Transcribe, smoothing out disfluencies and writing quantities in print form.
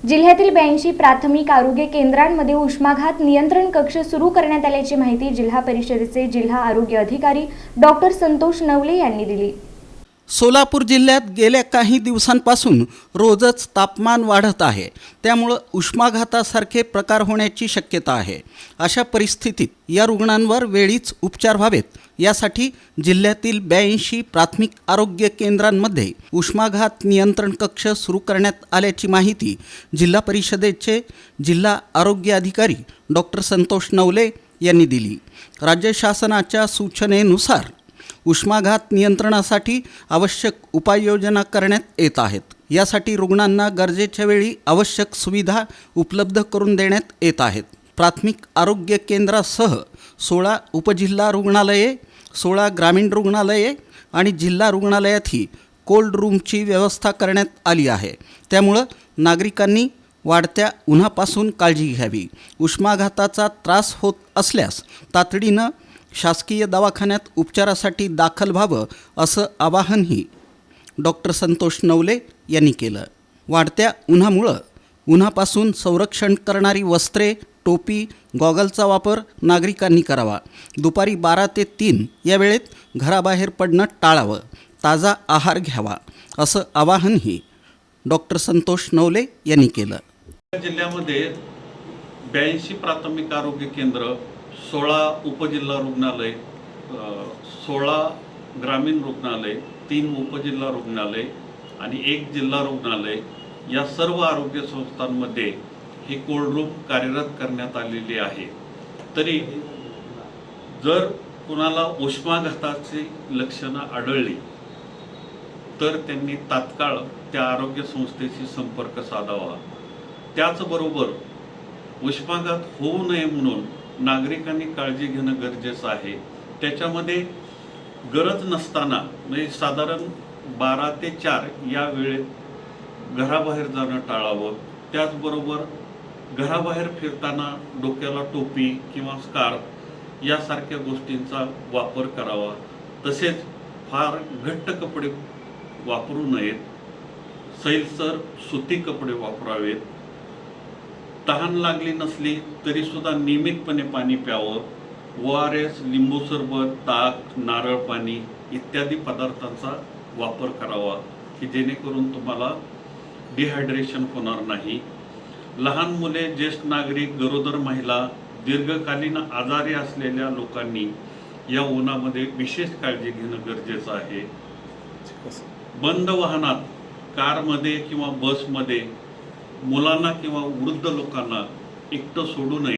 जिल्ह्यातील 82 प्राथमिक आरोग्य केंद्रांमध्ये उष्माघात नियंत्रण कक्ष सुरू करण्यात आल्याची माहिती जिल्हा परिषदेचे जिल्हा आरोग्य अधिकारी डॉक्टर संतोष नवले यांनी दिली। सोलापूर जिल्ह्यात गेल्या काही दिवसांपासून रोजच तापमान वाढत आहे, त्यामुळे उष्माघातासारखे प्रकार होण्याची शक्यता आहे। अशा परिस्थितीत या रुग्णांवर वेळीच उपचार व्हावेत यासाठी जिल्ह्यातील 82 प्राथमिक आरोग्य केंद्रांमध्ये उष्माघात नियंत्रण कक्ष सुरू करण्यात आल्याची माहिती जिल्हा परिषदेचे जिल्हा आरोग्य अधिकारी डॉक्टर संतोष नवले यांनी दिली। राज्य शासनाच्या सूचनेनुसार उष्माघात नियंत्रणासाठी आवश्यक उपाययोजना करण्यात येत आहेत। यासाठी रुग्णांना गरजेच्या वेळी आवश्यक सुविधा उपलब्ध करून देण्यात येत आहेत। प्राथमिक आरोग्य केंद्रासह 16 उपजिल्हा रुग्णालये, 16 ग्रामीण रुग्णालये आणि जिल्हा रुग्णालयातही कोल्ड रूमची व्यवस्था करण्यात आली आहे। त्यामुळे नागरिकांनी वाढत्या उन्हापासून काळजी घ्यावी। उष्माघाताचा त्रास होत असल्यास तातडीनं शासकीय दवाखान्यात उपचारासाठी दाखल व्हावं असं आवाहनही डॉक्टर संतोष नवले यांनी केलं। वाढत्या उन्हापासून संरक्षण करणारी वस्त्रे, टोपी, गॉगलचा वापर नागरिकांनी करावा। दुपारी 12 ते 3 या वेळेत घराबाहेर पडणं टाळावं। ताजा आहार घ्यावा असं आवाहनही डॉक्टर संतोष नवले यांनी केलं। जिल्ह्यामध्ये 82 प्राथमिक आरोग्य केंद्र, 16 उपजिल्हा रुग्णालय, 16 ग्रामीण रुग्णालय, 3 उपजिल्हा रुग्णालय आणि 1 जिल्हा रुग्णालय या सर्व आरोग्य संस्थांमध्ये हे कोल्ड रूम कार्यरत करण्यात आलेली आहे। तरी जर कुणाला उष्माघाताची लक्षणं आढळली तर त्यांनी तात्काळ त्या आरोग्य संस्थेशी संपर्क साधावा। त्याचबरोबर उष्माघात होऊ नये म्हणून नागरिकांनी काळजी घेणं गरजेचं आहे। त्याच्यामध्ये गरज नसताना म्हणजे साधारण 12 ते 4 या वेळेत घराबाहेर जाणं टाळावं। त्याचबरोबर घराबाहेर फिरताना डोक्याला टोपी किंवा स्कार्फ यासारख्या गोष्टींचा वापर करावा। तसेच फार घट्ट कपडे वापरू नयेत, सैलसर सुती कपडे वापरावेत। तहान लागली नसली तरी सुद्धा नियमितपणे पाणी प्यावं। ORS, लिंबू सरबत, ताक, नारळ पाणी इत्यादी पदार्थांचा वापर करावा की जेणेकरून तुम्हाला डिहायड्रेशन होणार नाही। लहान मुले, ज्येष्ठ नागरिक, गरोदर महिला, दीर्घकालीन आजारी असलेल्या लोकांनी या उन्हामध्ये विशेष काळजी घेणं गरजेचं आहे। बंद वाहनात, कारमध्ये किंवा बसमध्ये मुलांना किंवा वृद्ध लोकांना एकटं सोडू नये।